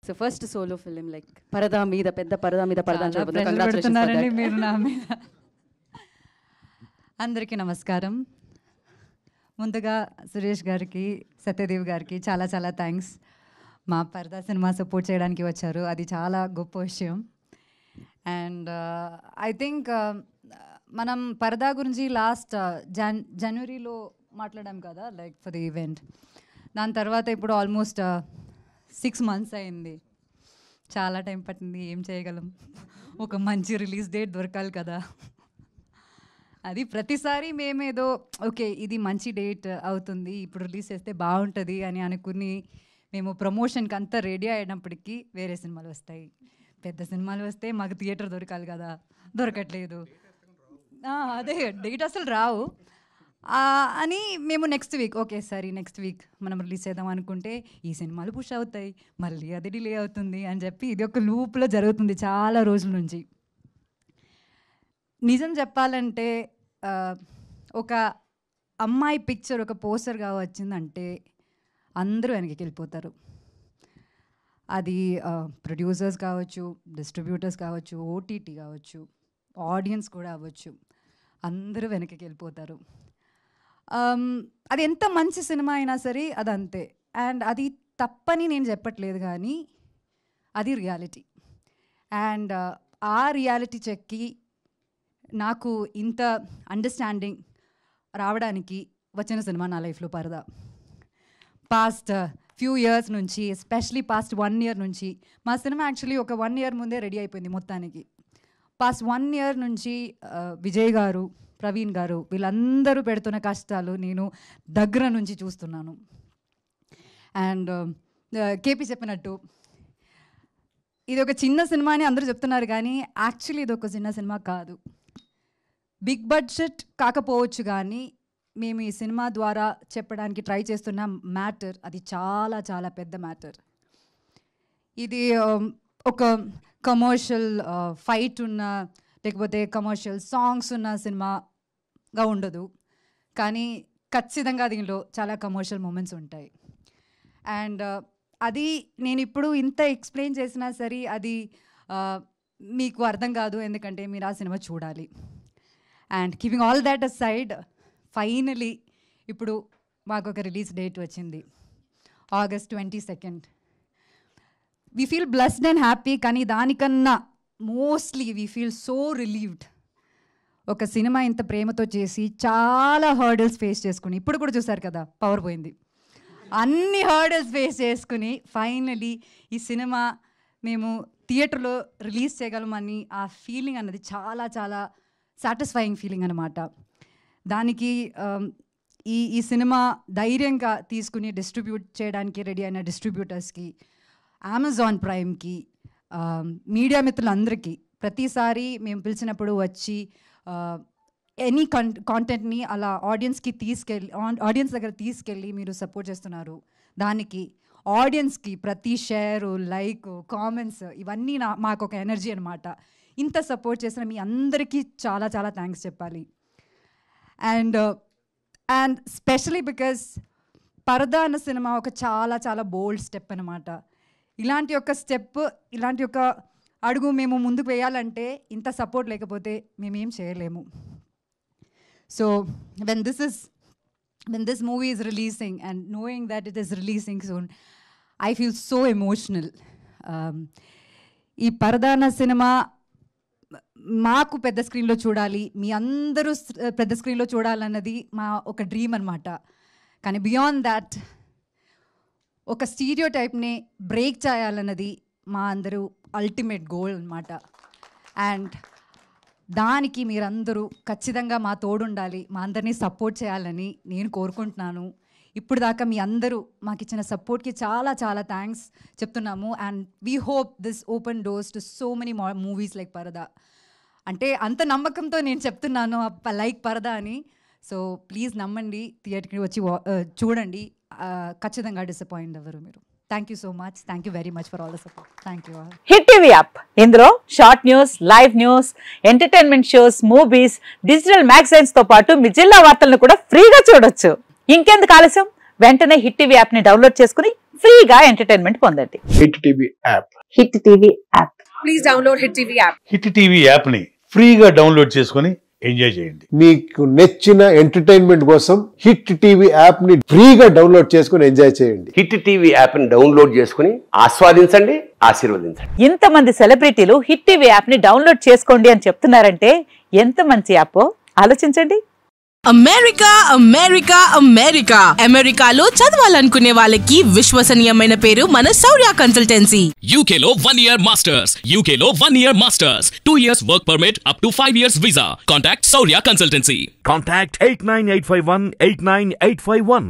So first solo film like పరదా మీద పెద్ద పరదా మీద పరదా మీరు నా మీద. అందరికీ నమస్కారం. ముందుగా సురేష్ గారికి, సత్యదేవ్ గారికి చాలా చాలా థ్యాంక్స్. మా పరదా సినిమా సపోర్ట్ చేయడానికి వచ్చారు, అది చాలా గొప్ప విషయం. అండ్ ఐ థింక్ మనం పరదా గురించి లాస్ట్ జనవరిలో మాట్లాడాం కదా, లైక్ ఫర్ ది ఈవెంట్. దాని తర్వాత ఇప్పుడు ఆల్మోస్ట్ 6 months అయింది. చాలా టైం పట్టింది. ఏం చేయగలం, ఒక మంచి రిలీజ్ డేట్ దొరకాలి కదా. అది ప్రతిసారి మేమేదో ఓకే ఇది మంచి డేట్ అవుతుంది, ఇప్పుడు రిలీజ్ చేస్తే బాగుంటుంది అని అనుకుని మేము ప్రమోషన్కి అంతా రెడీ అయినప్పటికీ వేరే సినిమాలు వస్తాయి. పెద్ద సినిమాలు వస్తే మాకు థియేటర్ దొరకాలి కదా, దొరకట్లేదు. అదే డేట్ అసలు రావు అని మేము నెక్స్ట్ వీక్ ఓకే సరే నెక్స్ట్ వీక్ మనం రిలీజ్ చేద్దాం అనుకుంటే ఈ సినిమాలు పుష్ అవుతాయి, మళ్ళీ అది డిలే అవుతుంది అని చెప్పి ఇది ఒక లూప్లో జరుగుతుంది చాలా రోజుల నుంచి. నిజం చెప్పాలంటే ఒక అమ్మాయి పిక్చర్ ఒక పోస్టర్గా వచ్చిందంటే అందరూ వెనక్కి వెళ్ళిపోతారు. అది ప్రొడ్యూసర్స్ కావచ్చు, డిస్ట్రిబ్యూటర్స్ కావచ్చు, ఓటీటీ కావచ్చు, ఆడియన్స్ కూడా అవ్వచ్చు, అందరూ వెనక్కి వెళ్ళిపోతారు. అది ఎంత మంచి సినిమా అయినా సరే అదంతే. అండ్ అది తప్పని నేను చెప్పట్లేదు, కానీ అది రియాలిటీ. అండ్ ఆ రియాలిటీ చెక్కి నాకు ఇంత అండర్స్టాండింగ్ రావడానికి వచ్చిన సినిమా నా లైఫ్లో పరదా. పాస్ట్ ఫ్యూ ఇయర్స్ నుంచి, ఎస్పెషలీ పాస్ట్ 1 year నుంచి, మా సినిమా యాక్చువల్లీ ఒక 1 year ముందే రెడీ అయిపోయింది మొత్తానికి. పాస్ట్ 1 year నుంచి విజయ్ గారు, ప్రవీణ్ గారు వీళ్ళందరూ పెడుతున్న కష్టాలు నేను దగ్గర నుంచి చూస్తున్నాను. అండ్ కేపీ చెప్పినట్టు ఇది ఒక చిన్న సినిమా అని అందరూ చెప్తున్నారు, కానీ యాక్చువల్లీ ఇది ఒక చిన్న సినిమా కాదు. బిగ్ బడ్జెట్ కాకపోవచ్చు, కానీ మేము ఈ సినిమా ద్వారా చెప్పడానికి ట్రై చేస్తున్న మ్యాటర్ అది చాలా చాలా పెద్ద మ్యాటర్. ఇది ఒక కమర్షియల్ ఫైట్ ఉన్న లేకపోతే కమర్షియల్ సాంగ్స్ ఉన్న సినిమాగా ఉండదు, కానీ ఖచ్చితంగా దీనిలో చాలా కమర్షియల్ మూమెంట్స్ ఉంటాయి. అండ్ అది నేను ఇప్పుడు ఇంత ఎక్స్ప్లెయిన్ చేసినా సరే అది మీకు అర్థం కాదు, ఎందుకంటే మీరు ఆ సినిమా చూడాలి. And keeping all that aside, finally ఇప్పుడు మాకు ఒక రిలీజ్ డేట్ వచ్చింది, August 22nd. We feel blessed and happy, కానీ దానికన్నా mostly we feel so relieved. ఒక సినిమా ఇంత ప్రేమతో చేసి చాలా హర్డల్స్ ఫేస్ చేసుకుని, ఇప్పుడు కూడా చూసారు కదా పవర్ పోయింది, అన్ని హర్డల్స్ ఫేస్ చేసుకుని ఫైనలీ ఈ సినిమా మేము థియేటర్లో రిలీజ్ చేయగలమని ఆ ఫీలింగ్ అన్నది చాలా చాలా సాటిస్ఫైయింగ్ ఫీలింగ్ అన్నమాట. దానికి ఈ సినిమా ధైర్యంగా తీసుకుని డిస్ట్రిబ్యూట్ చేయడానికి రెడీ అయిన డిస్ట్రిబ్యూటర్స్కి, అమెజాన్ ప్రైమ్కి, మీడియా మిత్రులందరికీ, ప్రతిసారి మేము పిలిచినప్పుడు వచ్చి ఎనీ కాంటెంట్ని అలా ఆడియన్స్ దగ్గర తీసుకెళ్ళి మీరు సపోర్ట్ చేస్తున్నారు. దానికి ఆడియన్స్కి ప్రతి షేరు, లైక్, కామెంట్స్ ఇవన్నీ మాకు ఒక ఎనర్జీ అనమాట. ఇంత సపోర్ట్ చేసిన మీ అందరికీ చాలా చాలా థ్యాంక్స్ చెప్పాలి. అండ్ స్పెషలీ బికాస్ పరదా అన్న సినిమా ఒక చాలా చాలా బోల్డ్ స్టెప్ అనమాట. ఇలాంటి ఒక స్టెప్, ఇలాంటి ఒక అడుగు మేము ముందుకు వేయాలంటే ఇంత సపోర్ట్ లేకపోతే మేమేం చేయలేము. So when this movie is releasing and knowing that it is releasing soon, I feel so emotional. ఈ పరదా అన్న సినిమా మాకు పెద్ద స్క్రీన్లో చూడాలి, మీ అందరూ పెద్ద స్క్రీన్లో చూడాలన్నది మా ఒక డ్రీమ్ అనమాట. కానీ బియాండ్ దాట్ ఒక స్టీరియో టైప్ని బ్రేక్ చేయాలన్నది మా అందరూ అల్టిమేట్ గోల్ అనమాట. అండ్ దానికి మీరందరూ ఖచ్చితంగా మా తోడుండాలి, మా అందరినీ సపోర్ట్ చేయాలని నేను కోరుకుంటున్నాను. ఇప్పుడు దాకా మీ అందరూ మాకు ఇచ్చిన సపోర్ట్కి చాలా చాలా థ్యాంక్స్ చెప్తున్నాము. And we hope this open doors to so many movies like పరదా. అంటే అంత నమ్మకంతో నేను చెప్తున్నాను లైక్ పరదా అని. సో ప్లీజ్ నమ్మండి, థియేటర్కి వచ్చి చూడండి, ఖచ్చితంగా డిసప్పాయింట్ అవ్వరు మీరు. Thank you so much, thank you very much for all the support. Thank you. Hit TV app, ఇందులో short news, live news, entertainment shows, movies, digital magazines తో పాటు మీ జిల్లా వార్తలను కూడా ఫ్రీగా చూడొచ్చు. ఇంకెందుకు ఆలస్యం, వెంటనే హిట్ టీవీ యాప్ ని డౌన్లోడ్ చేసుకుని ఫ్రీగా ఎంటర్టైన్మెంట్ పొందండి. Hit TV app. Hit TV app. Please download Hit TV app. Hit TV యాప్ని ఫ్రీగా డౌన్లోడ్ చేసుకొని ఎంజాయ్ చేయండి. మీకు నచ్చిన ఎంటర్టైన్మెంట్ కోసం హిట్ టీవీ యాప్ ని ఫ్రీగా డౌన్లోడ్ చేసుకొని ఎంజాయ్ చేయండి. హిట్ టీవీ యాప్ని డౌన్లోడ్ చేసుకుని ఆస్వాదించండి, ఆశీర్వదించండి. ఇంతమంది సెలబ్రిటీలు హిట్ టీవీ యాప్ ని డౌన్లోడ్ చేసుకోండి అని చెప్తున్నారంటే ఎంత మంచి యాప్ ఆలోచించండి. అమెరికా అమెరికా అమెరికా అమెరికాలో చదవాలనుకునే వాళ్ళకి విశ్వసనీయమైన పేరు మన శౌర్య కన్సల్టెన్సీ. UK లో 1 year masters. UK లో 1 year masters. 2 years work permit up to 5 years visa. Contact Saurya Consultancy. Contact 89851 89851.